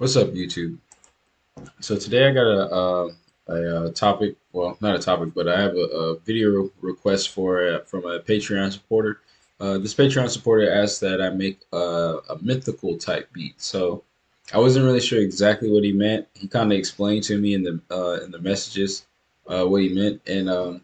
What's up, YouTube? So today I got a topic. Well, not a topic, but I have a video request from a Patreon supporter. This Patreon supporter asked that I make a mythical type beat. So I wasn't really sure exactly what he meant. He kind of explained to me in the messages what he meant, and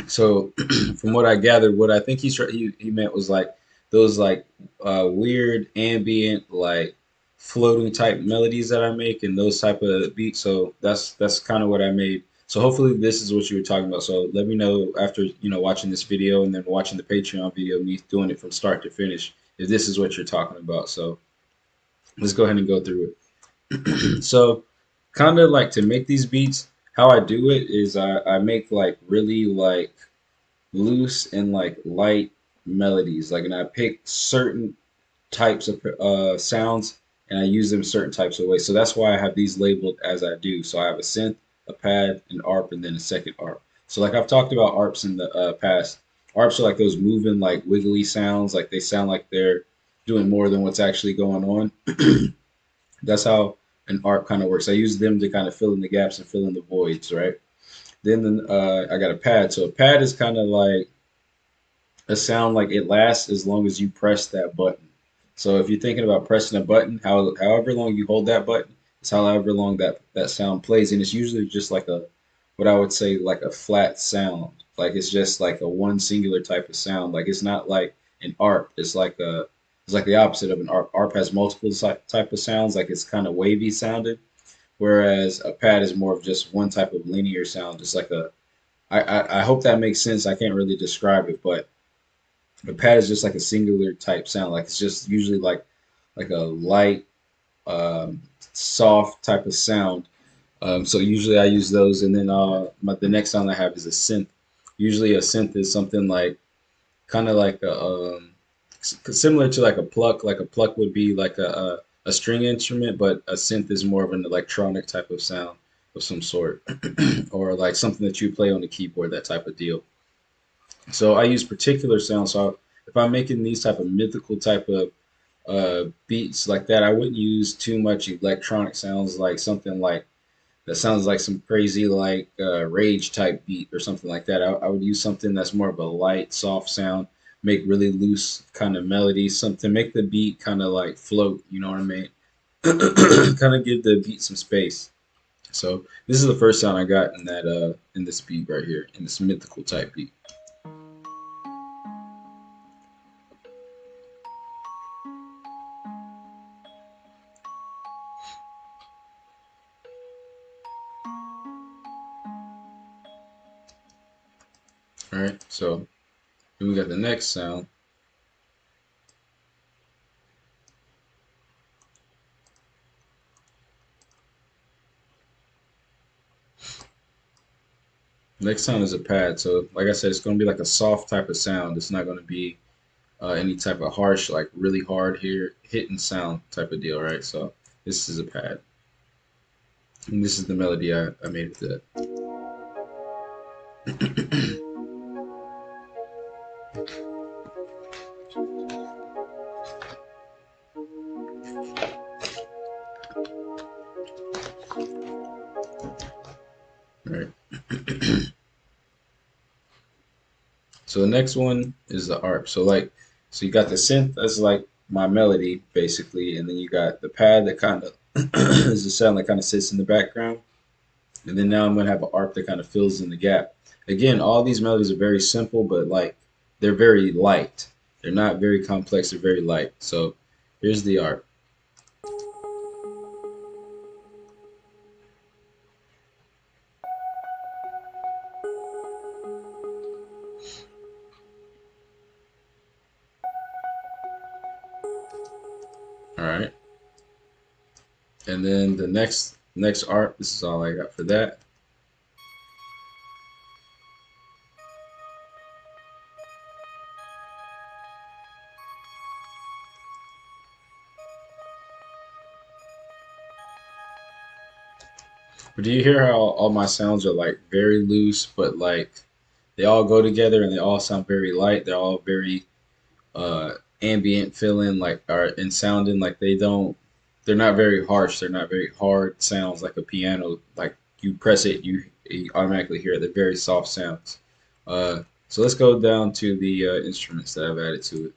so from what I gathered, what I think he meant was like those like weird ambient like floating type melodies that I make and those type of beats. So that's kind of what I made. So hopefully this is what you were talking about. So let me know after watching this video and then watching the Patreon video, me doing it from start to finish, if this is what you're talking about. So let's go ahead and go through it. So kind of like to make these beats, how I do it is I make like really like loose and like light melodies. Like, and I pick certain types of sounds and I use them certain types of ways. So that's why I have these labeled as I do. So I have a synth, a pad, an ARP, and then a second ARP. So like I've talked about ARPs in the past. ARPs are like those moving, like wiggly sounds. Like they sound like they're doing more than what's actually going on. That's how an ARP kind of works. I use them to kind of fill in the gaps and fill in the voids, right? Then I got a pad. So a pad is kind of like a sound like it lasts as long as you press that button. So if you're thinking about pressing a button, however long you hold that button, it's however long that sound plays, and it's usually just like a what I would say like a flat sound. Like it's just like a one singular type of sound. Like it's not like an ARP. It's like the opposite of an ARP. ARP has multiple type of sounds. Like it's kind of wavy sounding, whereas a pad is more of just one type of linear sound. Just like a I hope that makes sense. I can't really describe it, but the pad is just like a singular type sound. Like it's just usually like a light, soft type of sound. So usually I use those, and then the next sound I have is a synth. Usually a synth is something like kind of like similar to like a pluck. Like a pluck would be like a string instrument, but a synth is more of an electronic type of sound of some sort, or like something that you play on the keyboard, that type of deal. So I use particular sounds. So if I'm making these type of mythical type of beats like that, I wouldn't use too much electronic sounds, like something like that sounds like some crazy like rage type beat or something like that. I would use something that's more of a light, soft sound, make really loose kind of melodies, something make the beat kind of like float. You know what I mean? Kind of give the beat some space. So this is the first sound I got in that in this beat right here, in this mythical type beat. All right, so then we got the next sound. Next sound is a pad. So like I said, it's going to be like a soft type of sound. It's not going to be any type of harsh, like really hard here hitting sound type of deal, right? So this is a pad. And this is the melody I made with it. All right. So the next one is the ARP. So you got the synth that's like my melody basically, and then you got the pad that kind of is the sound that kind of sits in the background. And then now I'm gonna have an ARP that kind of fills in the gap. Again, all these melodies are very simple, but like they're very light. They're not very complex. They're very light. So here's the ARP. All right, and then the next ARP. This is all I got for that. But do you hear how all my sounds are like very loose, but like they all go together and they all sound very light. They're all very ambient feeling like are and sounding like they don't. they're not very harsh. They're not very hard sounds like a piano. Like you press it, you automatically hear it. They're very soft sounds. So let's go down to the instruments that I've added to it.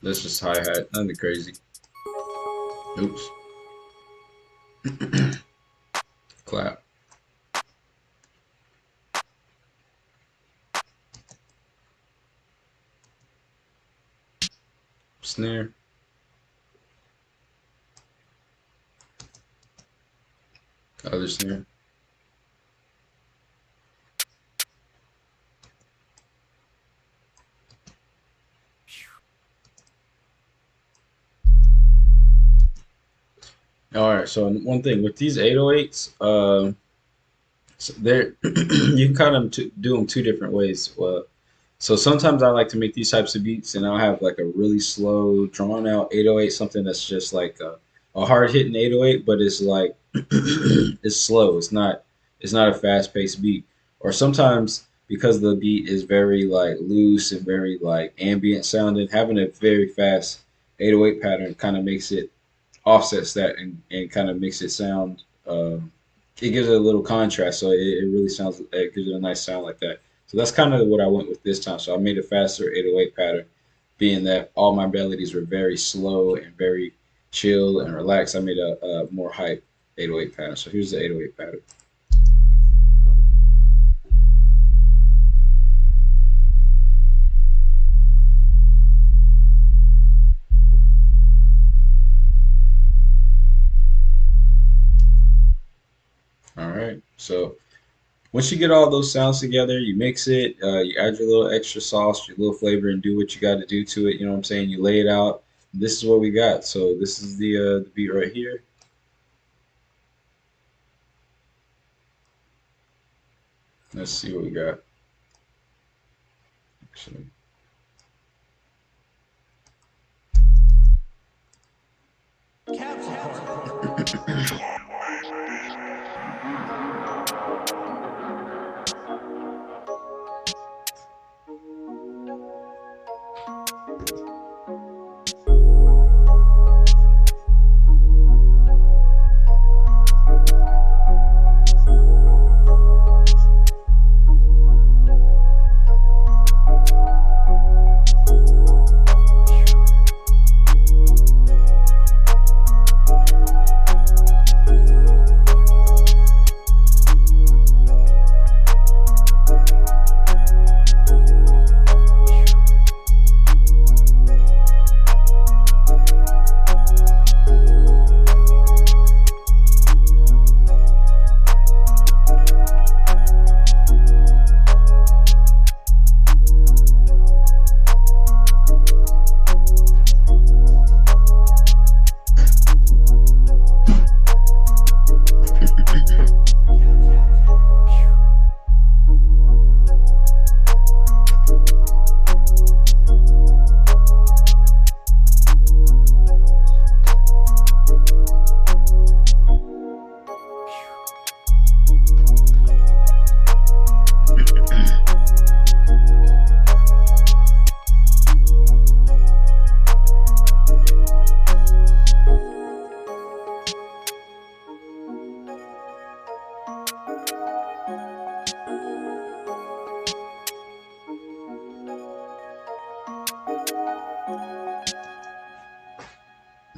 That's just hi hat, nothing crazy. Oops, clap, snare, other snare. All right. So one thing with these 808s, so they're you can kind of do them two different ways. Well, so sometimes I like to make these types of beats, and I'll have like a really slow, drawn out 808, something that's just like a hard hitting 808, but it's like it's slow. It's not a fast paced beat. Or sometimes because the beat is very like loose and very like ambient sounding, having a very fast 808 pattern kind of makes it offsets that and kind of makes it sound. It gives it a little contrast, so it really sounds. It gives it a nice sound like that. So that's kind of what I went with this time. So I made a faster 808 pattern, being that all my melodies were very slow and very chill and relaxed. I made a more hype 808 pattern. So here's the 808 pattern. All right. So once you get all those sounds together, you mix it, you add your little extra sauce, your little flavor, and do what you got to do to it. You know what I'm saying? You lay it out. This is what we got. So this is the beat right here. Let's see what we got. Actually,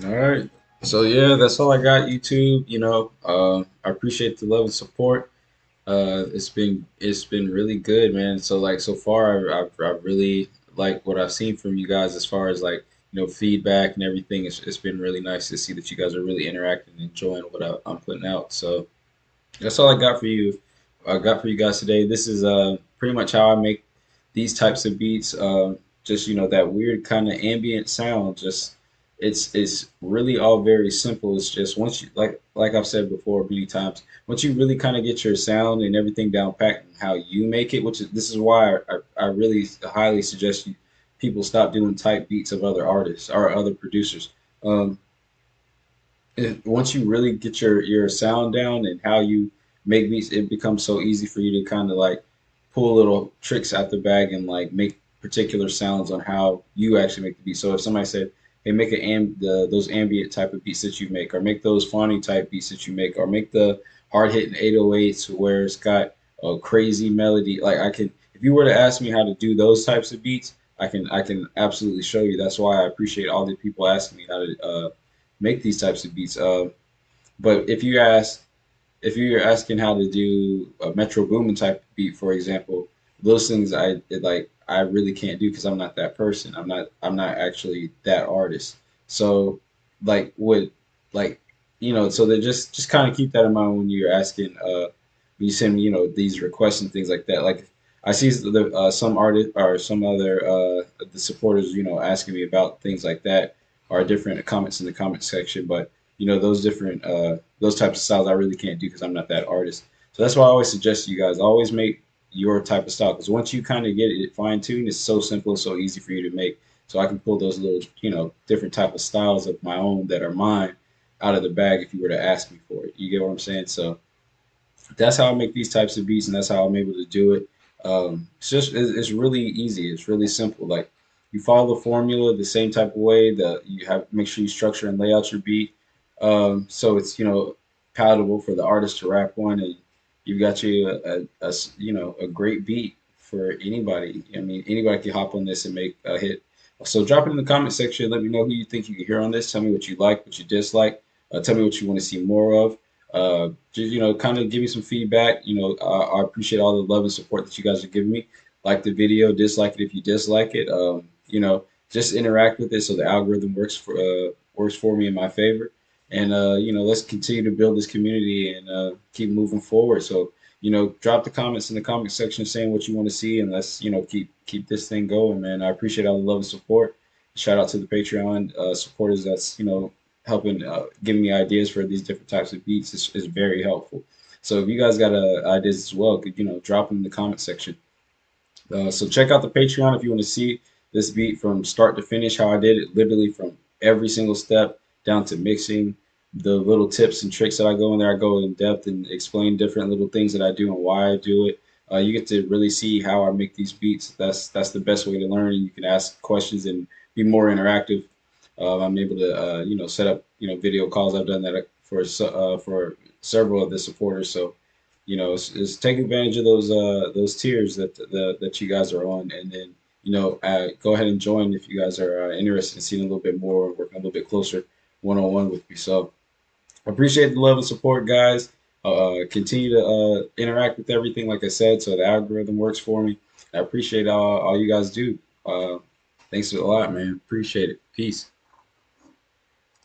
all right. So yeah, that's all I got. YouTube. I appreciate the love and support. It's been really good, man. So like so far, I've really like what I've seen from you guys as far as like feedback and everything. It's been really nice to see that you guys are really interacting and enjoying what I'm putting out. So that's all I got for you. I got for you guys today. This is pretty much how I make these types of beats. Just that weird kind of ambient sound. Just it's really all very simple. It's just once you like I've said before many times. Once you really kind of get your sound and everything down pat and how you make it, which is this is why I really highly suggest people stop doing type beats of other artists or other producers. Um, Once you really get your sound down and how you make beats, it becomes so easy for you to kind of like pull little tricks out the bag and like make particular sounds on how you actually make the beat. So if somebody said, "Hey, make those ambient type of beats that you make, or make those phony type beats that you make, or make the hard hitting 808s where it's got a crazy melody," like I can. If you were to ask me how to do those types of beats, I can absolutely show you. That's why I appreciate all the people asking me how to make these types of beats. But if you're asking how to do a Metro Boomin type beat, for example, those things I really can't do because I'm not that person. I'm not actually that artist. So like would like so they just kind of keep that in mind when you're asking when you send me these requests and things like that. Like I see some artists or some other the supporters asking me about things like that or different comments in the comment section, but those different those types of styles I really can't do because I'm not that artist. So that's why I always suggest you guys always make your type of style because once you kind of get it fine tuned, it's so simple, so easy for you to make. So I can pull those little different type of styles of my own that are mine out of the bag if you were to ask me for it. You get what I'm saying? So that's how I make these types of beats, and that's how I'm able to do it. It's really easy. It's really simple. Like you follow the formula the same type of way that you have. Make sure you structure and lay out your beat, so it's palatable for the artist to rap on, and you've got a great beat for anybody. I mean, anybody can hop on this and make a hit. So drop it in the comment section. Let me know who you think you can hear on this. Tell me what you like, what you dislike. Tell me what you want to see more of. Just kind of give me some feedback. I appreciate all the love and support that you guys are giving me. Like the video, dislike it if you dislike it. Just interact with it so the algorithm works for me in my favor. And let's continue to build this community and keep moving forward. So drop the comments in the comment section saying what you want to see, and let's keep this thing going, man. I appreciate all the love and support. Shout out to the Patreon supporters that's helping giving me ideas for these different types of beats is very helpful. So if you guys got ideas as well, could drop them in the comment section. So check out the Patreon if you want to see this beat from start to finish, how I did it, literally from every single step down to mixing, the little tips and tricks that I go in there. I go in depth and explain different little things that I do and why I do it. You get to really see how I make these beats. That's the best way to learn, and you can ask questions and be more interactive. I'm able to set up video calls. I've done that for several of the supporters. So it's take advantage of those tiers that you guys are on, and then go ahead and join if you guys are interested in seeing a little bit more, working a little bit closer one on one with me. So I appreciate the love and support, guys. Continue to interact with everything, like I said, so the algorithm works for me. I appreciate all you guys do. Thanks a lot, man. Appreciate it. Peace.